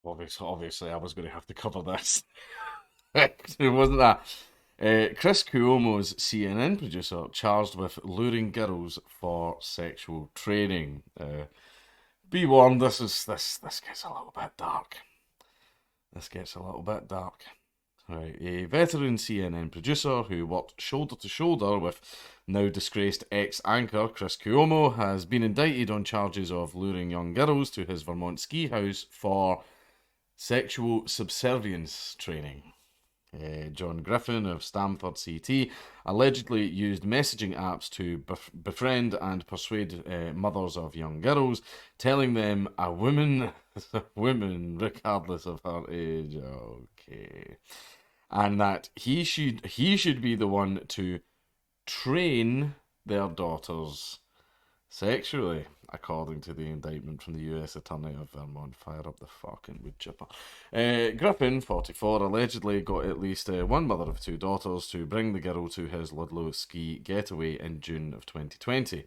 Obviously, I was going to have to cover this. It wasn't that. Chris Cuomo's CNN producer charged with luring girls for sexual training. Be warned, this gets a little bit dark. This gets a little bit dark. Right, a veteran CNN producer who worked shoulder to shoulder with now disgraced ex-anchor Chris Cuomo has been indicted on charges of luring young girls to his Vermont ski house for sexual subservience training. John Griffin of Stamford CT allegedly used messaging apps to befriend and persuade mothers of young girls, telling them a woman is a woman regardless of her age. Okay. And that he should be the one to train their daughters sexually, according to the indictment from the US Attorney of Vermont. Fire up the fucking wood chipper. Griffin, 44, allegedly got at least one mother of two daughters to bring the girl to his Ludlow ski getaway in June of 2020.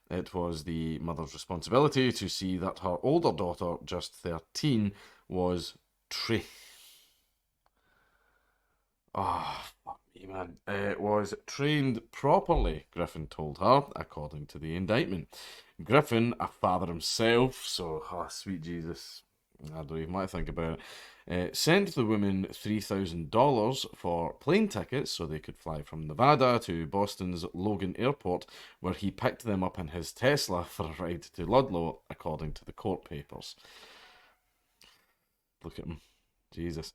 It was the mother's responsibility to see that her older daughter, just 13, was fuck me, man. Was trained properly, Griffin told her, according to the indictment. Griffin, a father himself, so, sweet Jesus, I don't even want to think about it, sent the woman $3,000 for plane tickets so they could fly from Nevada to Boston's Logan Airport, where he picked them up in his Tesla for a ride to Ludlow, according to the court papers. Look at him. Jesus.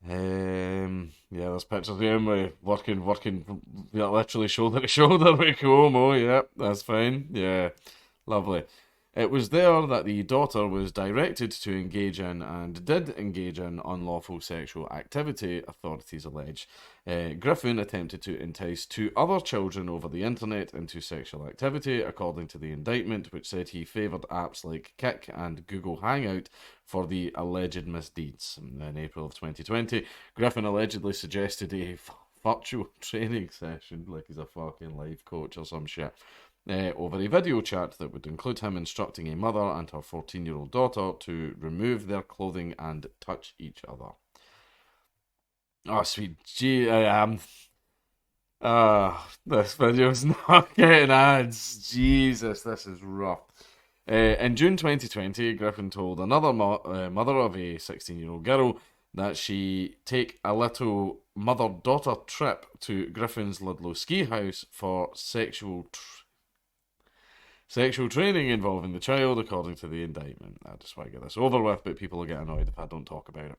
Yeah, there's pictures of him working, yeah, literally shoulder to shoulder with Cuomo. Yeah, that's fine. Yeah, lovely. It was there that the daughter was directed to engage in and did engage in unlawful sexual activity, authorities allege. Griffin attempted to entice two other children over the internet into sexual activity, according to the indictment, which said he favoured apps like Kik and Google Hangout for the alleged misdeeds. In April of 2020, Griffin allegedly suggested a virtual training session, like he's a fucking life coach or some shit, over a video chat that would include him instructing a mother and her 14-year-old daughter to remove their clothing and touch each other. Oh, sweet gee, I am. This video's not getting ads. Jesus, this is rough. In June 2020, Griffin told another mother of a 16-year-old girl that she take a little mother-daughter trip to Griffin's Ludlow ski house for sexual training involving the child, according to the indictment. I just want to get this over with, but people will get annoyed if I don't talk about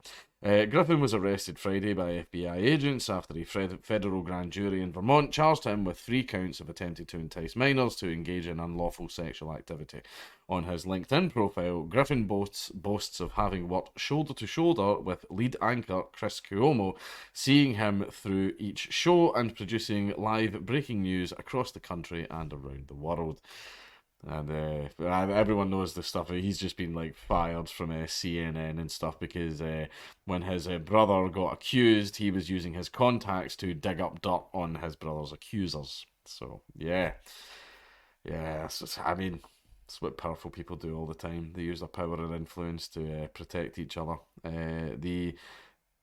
it. Griffin was arrested Friday by FBI agents after a federal grand jury in Vermont charged him with 3 counts of attempting to entice minors to engage in unlawful sexual activity. On his LinkedIn profile, Griffin boasts of having worked shoulder to shoulder with lead anchor Chris Cuomo, seeing him through each show and producing live breaking news across the country and around the world. And everyone knows the stuff. He's just been like fired from CNN and stuff because when his brother got accused, he was using his contacts to dig up dirt on his brother's accusers. So yeah, I mean, it's what powerful people do all the time. They use their power and influence to protect each other.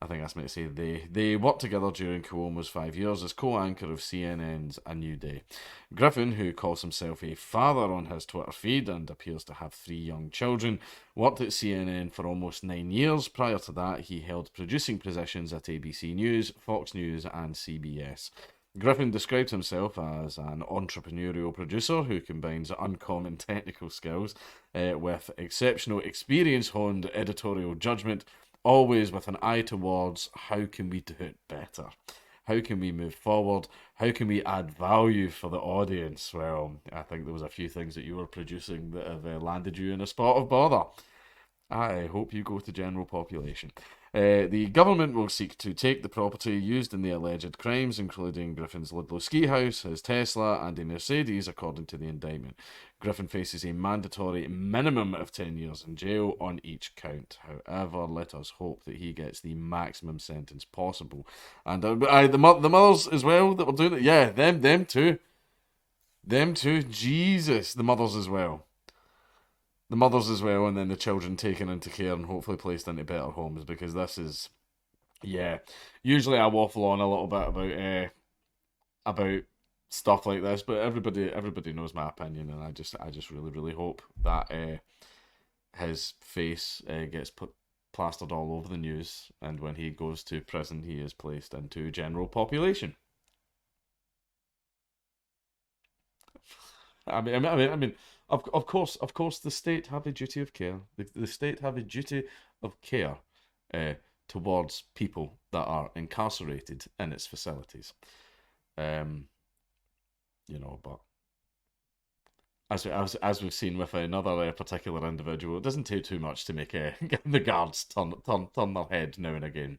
I think that's meant to say they worked together during Cuomo's 5 years as co-anchor of CNN's A New Day. Griffin, who calls himself a father on his Twitter feed and appears to have 3 young children, worked at CNN for almost 9 years. Prior to that, he held producing positions at ABC News, Fox News, and CBS. Griffin described himself as an entrepreneurial producer who combines uncommon technical skills with exceptional experience, honed editorial judgment, always with an eye towards how can we do it better? How can we move forward? How can we add value for the audience? Well, I think there was a few things that you were producing that have landed you in a spot of bother. I hope you go to general population. The government will seek to take the property used in the alleged crimes, including Griffin's Ludlow ski house, his Tesla, and a Mercedes, according to the indictment. Griffin faces a mandatory minimum of 10 years in jail on each count. However, let us hope that he gets the maximum sentence possible. And the mothers as well that were doing it, yeah, them too. Them too. Jesus, the mothers as well. the mothers as well, and then the children taken into care and hopefully placed into better homes, because this is, yeah. Usually I waffle on a little bit about stuff like this, but everybody knows my opinion, and I just really hope that his face gets put plastered all over the news, and when he goes to prison, he is placed into general population. I mean, of course, the state have a duty of care. The state have a duty of care uh, towards people that are incarcerated in its facilities. Um, but as we've seen with another particular individual, it doesn't take too much to make the guards turn their head now and again.